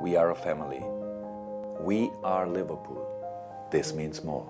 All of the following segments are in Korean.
We are a family. We are Liverpool. This means more.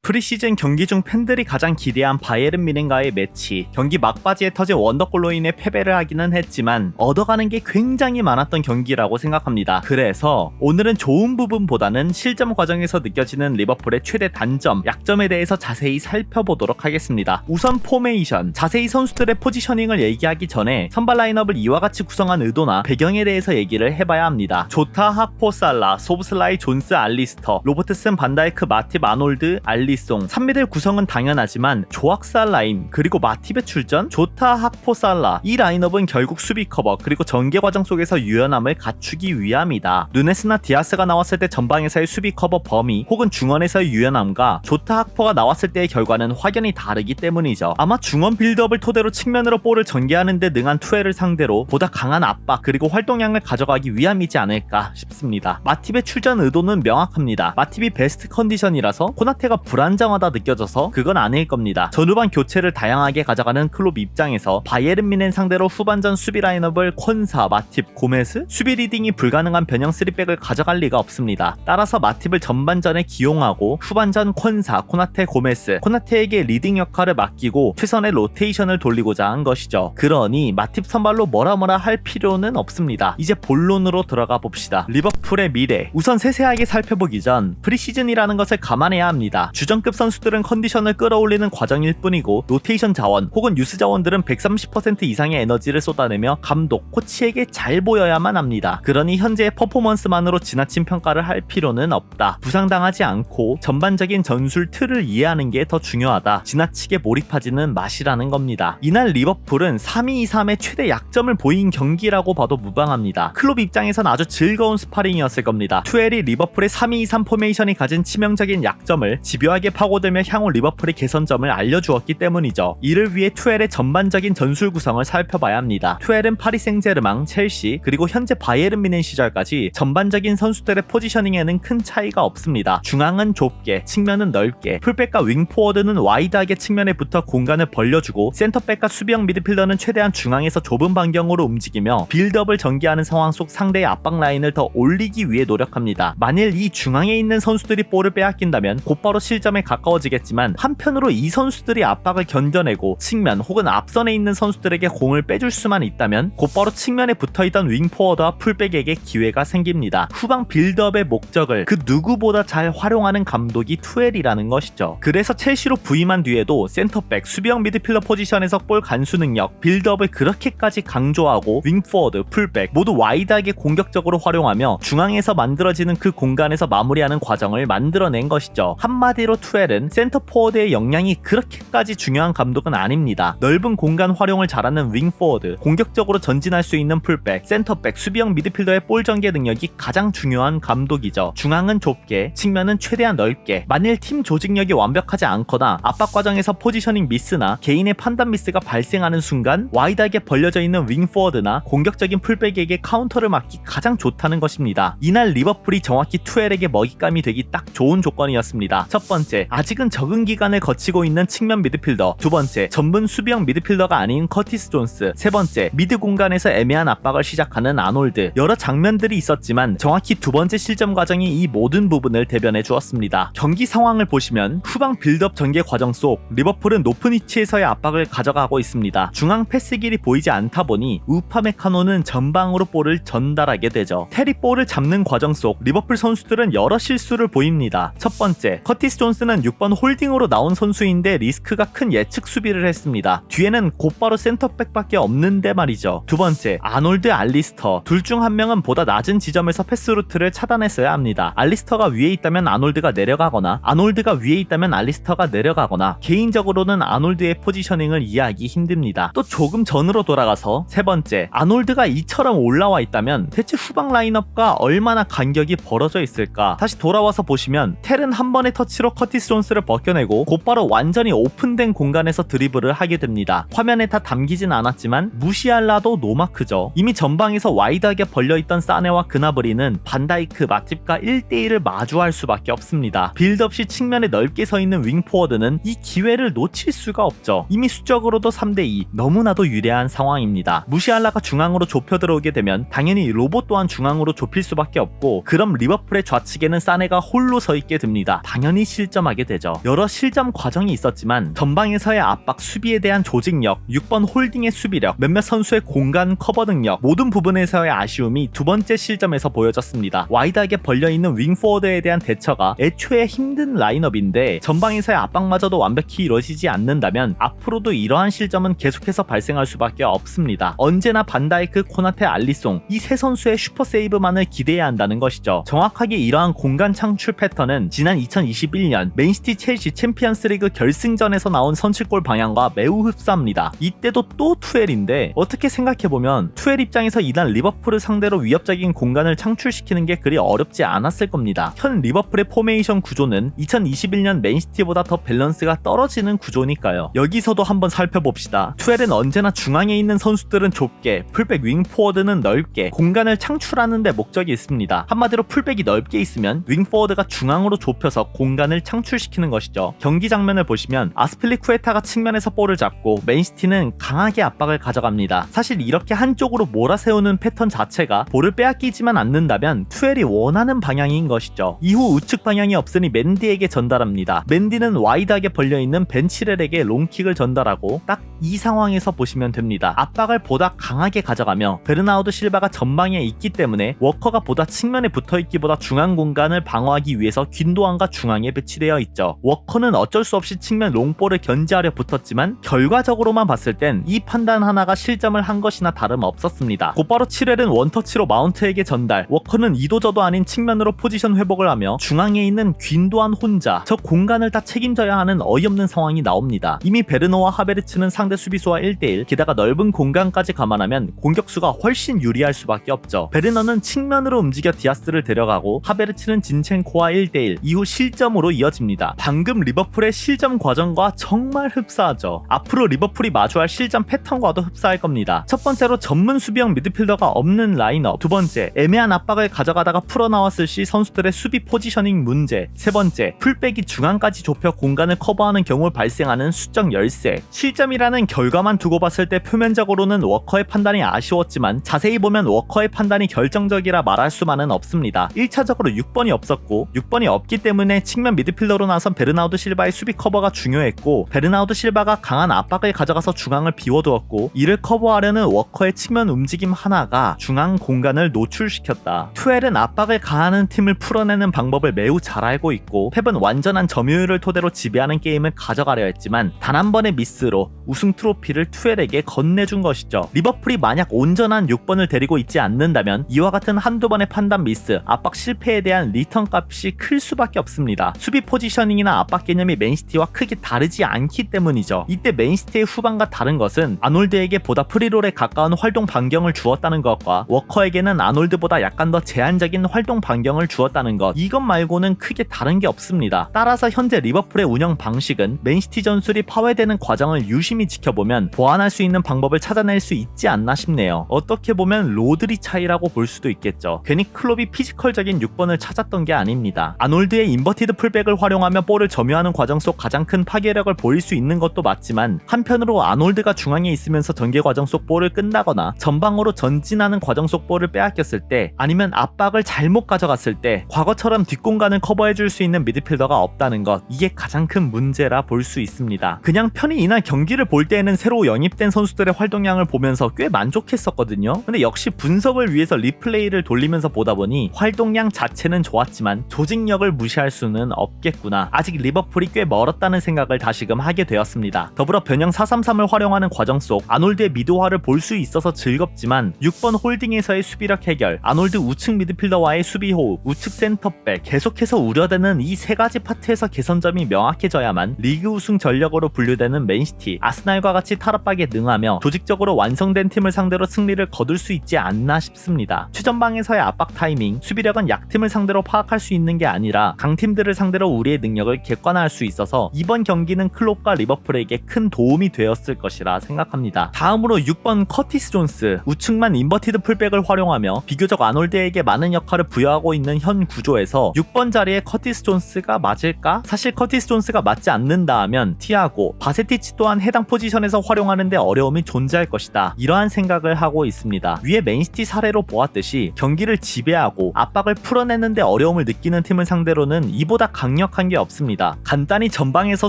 프리시즌 경기 중 팬들이 가장 기대한 바이에른 뮌헨과의 매치, 경기 막바지에 터진 원더골로 인해 패배를 하기는 했지만 얻어가는 게 굉장히 많았던 경기라고 생각합니다. 그래서 오늘은 좋은 부분보다는 실점 과정에서 느껴지는 리버풀의 최대 단점, 약점에 대해서 자세히 살펴보도록 하겠습니다. 우선 포메이션, 자세히 선수들의 포지셔닝을 얘기하기 전에 선발 라인업을 이와 같이 구성한 의도나 배경에 대해서 얘기를 해봐야 합니다. 조타, 하포, 살라, 소브슬라이, 존스, 알리스터, 로버트슨, 반다이크, 마팁, 아놀드, 알리송 3미들 구성은 당연하지만 조악살 라인 그리고 마팁의 출전, 조타, 하포, 살라 이 라인업은 결국 수비 커버 그리고 전개 과정 속에서 유연함을 갖추기 위함이다. 누네스나 디아스가 나왔을 때 전방에서의 수비 커버 범위 혹은 중원에서의 유연함과 조타, 하포가 나왔을 때의 결과는 확연히 다르기 때문이죠. 아마 중원 빌드업을 토대로 측면으로 볼을 전개하는 데 능한 투엘을 상대로 보다 강한 압박 그리고 활동량을 가져가기 위함이지 않을까 싶습니다. 마팁의 출전 의도는 명확합니다. 마팁이 베스트 컨디션이라서 코나테가 불안정하다 느껴져서 그건 아닐 겁니다. 전후반 교체를 다양하게 가져가는 클롭 입장에서 바이에른 뮌헨 상대로 후반전 수비 라인업을 콘사, 마팁, 고메스, 수비 리딩이 불가능한 변형 3백을 가져갈 리가 없습니다. 따라서 마팁을 전반전에 기용하고 후반전 콘사, 코나테, 고메스, 코나테에게 리딩 역할을 맡기고 최선의 로테이션을 돌리고자 한 것이죠. 그러니 마팁 선발로 뭐라 할 필요는 없습니다. 이제 본론으로 들어가 봅시다. 리버풀의 미래, 우선 세세하게 살펴보기 전 프리시즌이라는 것을 감안해야 합니다. 주전급 선수들은 컨디션을 끌어올리는 과정일 뿐이고 로테이션 자원 혹은 유스 자원들은 130% 이상의 에너지를 쏟아내며 감독, 코치에게 잘 보여야만 합니다. 그러니 현재의 퍼포먼스만으로 지나친 평가를 할 필요는 없다. 부상당하지 않고 전반적인 전술 틀을 이해하는 게 더 중요하다. 지나치게 몰입하지는 마시라는 겁니다. 이날 리버풀은 3-2-3의 최대 약점을 보인 경기라고 봐도 무방합니다. 클롭 입장에선 아주 즐거운 스파링이었을 겁니다. 투엘이 리버풀의 3-2-3 포메이션이 가진 치명적인 약점을 집요하게 파고들며 향후 리버풀의 개선점을 알려주었기 때문이죠. 이를 위해 투엘의 전반적인 전술 구성을 살펴봐야 합니다. 투엘은 파리 생제르맹, 첼시 그리고 현재 바이에른 뮌헨 시절까지 전반적인 선수들의 포지셔닝에는 큰 차이가 없습니다. 중앙은 좁게, 측면은 넓게, 풀백과 윙포워드는 와이드하게 측면에 붙어 공간을 벌려주고 센터백과 수비형 미드필더는 최대한 중앙에서 좁은 반경으로 움직이며 빌드업을 전개하는 상황 속 상대의 압박 라인을 더 올리기 위해 노력합니다. 만일 이 중앙에 있는 선수들이 볼을 빼앗긴다면 곧바로 실점에 가까워지겠지만 한편으로 이 선수들이 압박을 견뎌내고 측면 혹은 앞선에 있는 선수들에게 공을 빼줄 수만 있다면 곧바로 측면에 붙어있던 윙포워드와 풀백에게 기회가 생깁니다. 후방 빌드업의 목적을 그 누구보다 잘 활용하는 감독이 투엘이라는 것이죠. 그래서 첼시로 부임한 뒤에도 센터백, 수비형 미드필더 포지션에서 볼 간수 능력, 빌드업을 그렇게까지 강조하고 윙포워드, 풀백 모두 와이드하게 공격적으로 활용하며 중앙에서 만들어지는 그 공간에서 마무리하는 과정을 만들어낸 것이죠. 한마디로 투엘은 센터포워드의 역량이 그렇게까지 중요한 감독은 아닙니다. 넓은 공간 활용을 잘하는 윙포워드, 공격적으로 전진할 수 있는 풀백, 센터백, 수비형 미드필더의 볼 전개 능력이 가장 중요한 감독이죠. 중앙은 좁게, 측면은 최대한 넓게, 만일 팀 조직력이 완벽하지 않거나 압박 과정에서 포지셔닝 미스나 개인의 판단 미스가 발생하는 순간 와이드하게 벌려져 있는 윙포워드나 공격적인 풀백에게 카운터를 맞기 가장 좋다는 것입니다. 이날 리버풀이 정확히 투엘에게 먹잇감이 되기 딱 좋은 조건이었습니다. 첫 번째, 아직은 적응 기간을 거치고 있는 측면 미드필더. 두 번째, 전문 수비형 미드필더가 아닌 커티스 존스. 세 번째, 미드 공간에서 애매한 압박을 시작하는 아놀드. 여러 장면들이 있었지만 정확히 두 번째 실점 과정이 이 모든 부분을 대변해 주었습니다. 경기 상황을 보시면 후방 빌드업 전개 과정 속 리버풀은 높은 위치에서의 압박을 가져가고 있습니다. 중앙 패스 길이 보이지 않다 보니 우파메카노는 전방으로 볼을 전달하게 되죠. 테리 볼을 잡는 과정 속 리버풀 선수들은 여러 실수를 보입니다. 첫 번째, 커티스 존스는 6번 홀딩으로 나온 선수인데 리스크가 큰 예측 수비를 했습니다. 뒤에는 곧바로 센터백밖에 없는데 말이죠. 두 번째, 아놀드, 알리스터 둘 중 한 명은 보다 낮은 지점에서 패스 루트를 차단했어야 합니다. 알리스터가 위에 있다면 아놀드가 내려가거나 아놀드가 위에 있다면 알리스터가 내려가거나 개인적으로는 아놀드의 포지셔닝을 이해하기 힘듭니다. 또 조금 전으로 돌아가서 세 번째, 아놀드가 이처럼 올라와 있다면 대체 후방 라인업과 얼마나 간격이 벌어져 있을까? 다시 돌아와서 보시면 텔은 한 번의 터치로 커티스 커티스 존스를 벗겨내고 곧바로 완전히 오픈된 공간에서 드리블을 하게 됩니다. 화면에 다 담기진 않았지만 무시할라도 노마크죠. 이미 전방에서 와이드하게 벌려있던 사네와 그나브리는 반다이크, 마팁과 1대1을 마주할 수밖에 없습니다. 빌드업 시 측면에 넓게 서 있는 윙포워드는 이 기회를 놓칠 수가 없죠. 이미 수적으로도 3대2, 너무나도 유리한 상황입니다. 무시할라가 중앙으로 좁혀 들어오게 되면 당연히 로봇 또한 중앙으로 좁힐 수밖에 없고, 그럼 리버풀의 좌측에는 사네가 홀로 서 있게 됩니다. 당연히 실점하게 되죠. 여러 실점 과정이 있었지만 전방에서의 압박, 수비에 대한 조직력, 6번 홀딩의 수비력, 몇몇 선수의 공간 커버 능력, 모든 부분에서의 아쉬움이 두 번째 실점에서 보여졌습니다. 와이드하게 벌려있는 윙포워드에 대한 대처가 애초에 힘든 라인업인데 전방에서의 압박마저도 완벽히 이루어지지 않는다면 앞으로도 이러한 실점은 계속해서 발생할 수밖에 없습니다. 언제나 반다이크, 코나테, 알리송 이 세 선수의 슈퍼 세이브만을 기대해야 한다는 것이죠. 정확하게 이러한 공간 창출 패턴은 지난 2021년 맨시티 첼시 챔피언스리그 결승전에서 나온 선취골 방향과 매우 흡사합니다. 이때도 또 투엘인데 어떻게 생각해보면 투엘 입장에서 이날 리버풀을 상대로 위협적인 공간을 창출시키는 게 그리 어렵지 않았을 겁니다. 현 리버풀의 포메이션 구조는 2021년 맨시티보다 더 밸런스가 떨어지는 구조니까요. 여기서도 한번 살펴봅시다. 투엘은 언제나 중앙에 있는 선수들은 좁게, 풀백 윙포워드는 넓게 공간을 창출하는 데 목적이 있습니다. 한마디로 풀백이 넓게 있으면 윙포워드가 중앙으로 좁혀서 공간을 창출시키는 것이죠. 경기 장면을 보시면 아스필리쿠에타가 측면에서 볼을 잡고 맨시티는 강하게 압박을 가져갑니다. 사실 이렇게 한쪽으로 몰아세우는 패턴 자체가 볼을 빼앗기지만 않는다면 투엘이 원하는 방향인 것이죠. 이후 우측 방향이 없으니 맨디에게 전달합니다. 맨디는 와이드하게 벌려있는 벤치렐에게 롱킥을 전달하고 딱 이 상황에서 보시면 됩니다. 압박을 보다 강하게 가져가며 베르나우드 실바가 전방에 있기 때문에 워커가 보다 측면에 붙어있기보다 중앙 공간을 방어하기 위해서 균도안과 중앙에 배치되어 있죠. 워커는 어쩔 수 없이 측면 롱볼을 견제하려 붙었지만 결과적으로만 봤을 땐 이 판단 하나가 실점을 한 것이나 다름없었습니다. 곧바로 7렐은 원터치로 마운트에게 전달, 워커는 이도저도 아닌 측면으로 포지션 회복을 하며 중앙에 있는 균도안 혼자 저 공간을 다 책임져야 하는 어이없는 상황이 나옵니다. 이미 베르너와 하베르츠는 상대 수비수와 1대1, 게다가 넓은 공간까지 감안하면 공격수가 훨씬 유리할 수밖에 없죠. 베르너는 측면으로 움직여 디아스를 데려가고 하베르츠는 진첸코와 1대1, 이후 실점으로 이어집니다. 방금 리버풀의 실점 과정과 정말 흡사하죠. 앞으로 리버풀이 마주할 실점 패턴과도 흡사할 겁니다. 첫 번째로 전문 수비형 미드필더가 없는 라인업, 두 번째 애매한 압박을 가져가다가 풀어나왔을 시 선수들의 수비 포지셔닝 문제, 세 번째 풀백이 중앙까지 좁혀 공간을 커버하는 경우 발생하는 수적 열세. 실점이라는 결과만 두고 봤을 때 표면적으로는 워커의 판단이 아쉬웠지만 자세히 보면 워커의 판단이 결정적이라 말할 수만은 없습니다. 1차적으로 6번이 없었고 6번이 없기 때문에 측면 미드필더로 나선 베르나우드 실바의 수비 커버가 중요했고, 베르나우드 실바가 강한 압박을 가져가서 중앙을 비워두었고, 이를 커버하려는 워커의 측면 움직임 하나가 중앙 공간을 노출시켰다. 투엘은 압박을 가하는 팀을 풀어내는 방법을 매우 잘 알고 있고, 펩은 완전한 점유율을 토대로 지배하는 게임을 가져가려 했지만 단 한 번의 미스로 우승 트로피를 투엘에게 건네준 것이죠. 리버풀이 만약 온전한 6번을 데리고 있지 않는다면 이와 같은 한두 번의 판단 미스, 압박 실패에 대한 리턴 값이 클 수밖에 없습니다. 수비 포지셔닝이나 압박 개념이 맨시티와 크게 다르지 않기 때문이죠. 이때 맨시티의 후반과 다른 것은 아놀드에게 보다 프리롤에 가까운 활동 반경을 주었다는 것과 워커에게는 아놀드보다 약간 더 제한적인 활동 반경을 주었다는 것, 이것 말고는 크게 다른 게 없습니다. 따라서 현재 리버풀의 운영 방식은 맨시티 전술이 파괴되는 과정을 유심히 지켜보면 보완할 수 있는 방법을 찾아낼 수 있지 않나 싶네요. 어떻게 보면 로드리 차이라고 볼 수도 있겠죠. 괜히 클롭이 피지컬적인 6번을 찾았던 게 아닙니다. 아놀드의 인버티드 풀백을 활용하며 볼을 점유하는 과정 속 가장 큰 파괴력을 보일 수 있는 것도 맞지만, 한편으로 아놀드가 중앙에 있으면서 전개 과정 속 볼을 끈다거나 전방으로 전진하는 과정 속 볼을 빼앗겼을 때, 아니면 압박을 잘못 가져갔을 때 과거처럼 뒷공간을 커버해줄 수 있는 미드필더가 없다는 것, 이게 가장 큰 문제라 볼 수 있습니다. 그냥 편히 이날 경기를 볼 때에는 새로 영입된 선수들의 활동량을 보면서 꽤 만족했었거든요. 근데 역시 분석을 위해서 리플레이를 돌리면서 보다 보니 활동량 자체는 좋았지만 조직력을 무시할 수는 없겠구나, 아직 리버풀이 꽤 멀었다는 생각을 다시금 하게 되었습니다. 더불어 변형 433을 활용하는 과정 속 아놀드의 미도화를 볼 수 있어서 즐겁지만 6번 홀딩에서의 수비력 해결, 아놀드 우측 미드필더와의 수비 호흡, 우측 센터백, 계속해서 우려되는 이 세 가지 파트에서 개선점이 명확해져야만 리그 우승 전력으로 분류되는 맨시티, 아스날과 같이 탈압박에 능하며 조직적으로 완성된 팀을 상대로 승리를 거둘 수 있지 않나 싶습니다. 최전방에서의 압박 타이밍, 수비력은 약팀을 상대로 파악할 수 있는 게 아니라 강팀들을 상대로 우리의 능력을 객관화할 수 있어서 이번 경기는 클롭과 리버풀에게 큰 도움이 되었을 것이라 생각합니다. 다음으로 6번 커티스 존스. 우측만 인버티드 풀백을 활용하며 비교적 아놀드에게 많은 역할을 부여하고 있는 현 구조에서 6번 자리에 커티스 존스가 맞을까? 사실 커티스 존스가 맞지 않는다 하면 티아고, 바세티치 또한 해당 포지션에서 활용하는데 어려움이 존재할 것이다. 이러한 생각을 하고 있습니다. 위에 맨시티 사례로 보았듯이 경기를 지배하고 압박을 풀어내는데 어려움을 느끼는 팀을 상대로는 이보다 강력한 게 없습니다. 간단히 전방에서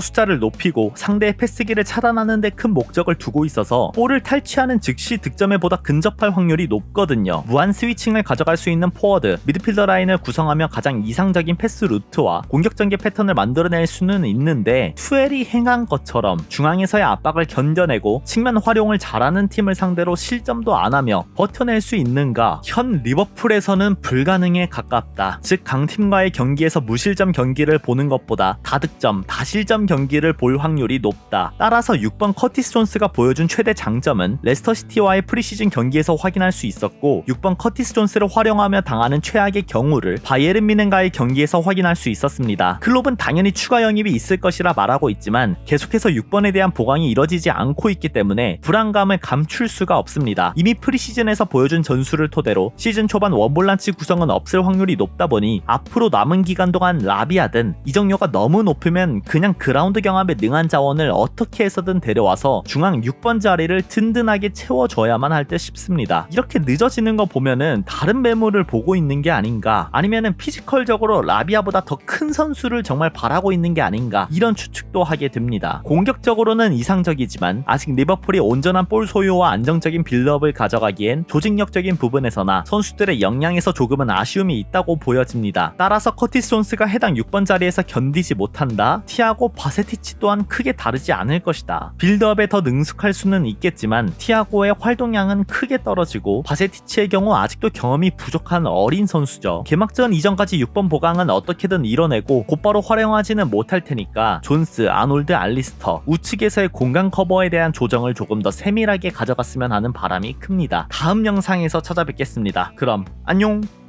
숫자를 높이고 상대의 패스기를 차단하는 데 큰 목적을 두고 있어서 볼을 탈취하는 즉시 득점에 보다 근접할 확률이 높거든요. 무한 스위칭을 가져갈 수 있는 포워드, 미드필더 라인을 구성하며 가장 이상적인 패스 루트와 공격 전개 패턴을 만들어낼 수는 있는데 투엘이 행한 것처럼 중앙에서의 압박을 견뎌내고 측면 활용을 잘하는 팀을 상대로 실점도 안 하며 버텨낼 수 있는가? 현 리버풀에서는 불가능에 가깝다. 즉 강팀과의 경기에서 무실점 경기를 보는 것보다 다득점, 다실점 경기를 볼 확률이 높다. 따라서 6번 커티스 존스가 보여준 최대 장점은 레스터시티와의 프리시즌 경기에서 확인할 수 있었고 6번 커티스 존스를 활용하며 당하는 최악의 경우를 바이에른 뮌헨과의 경기에서 확인할 수 있었습니다. 클롭은 당연히 추가 영입이 있을 것이라 말하고 있지만 계속해서 6번에 대한 보강이 이뤄지지 않고 있기 때문에 불안감을 감출 수가 없습니다. 이미 프리시즌에서 보여준 전술을 토대로 시즌 초반 원볼란치 구성은 없을 확률이 높다 보니 앞으로 남은 기간 동안 라비아든 이적료가 너무 높으면 그냥 그라운드 경합에 능한 자원을 어떻게 해서든 데려와서 중앙 6번 자리를 든든하게 채워줘야만 할 듯 싶습니다. 이렇게 늦어지는 거 보면은 다른 매물을 보고 있는 게 아닌가, 아니면은 피지컬적으로 라비아보다 더 큰 선수를 정말 바라고 있는 게 아닌가, 이런 추측도 하게 됩니다. 공격적으로는 이상적이지만 아직 리버풀이 온전한 볼 소유와 안정적인 빌드업을 가져가기엔 조직력적인 부분에서나 선수들의 역량에서 조금은 아쉬움이 있다고 보여집니다. 따라서 커티스 존스가 해당 6번 자리에서 견디지 못한다? 티아고, 바세티치 또한 크게 다르지 않을 것이다. 빌드업에 더 능숙할 수는 있겠지만 티아고의 활동량은 크게 떨어지고 바세티치의 경우 아직도 경험이 부족한 어린 선수죠. 개막전 이전까지 6번 보강은 어떻게든 이뤄내고 곧바로 활용하지는 못할 테니까 존스, 아놀드, 알리스터 우측에서의 공간 커버에 대한 조정을 조금 더 세밀하게 가져갔으면 하는 바람이 큽니다. 다음 영상에서 찾아뵙겠습니다. 그럼 안녕!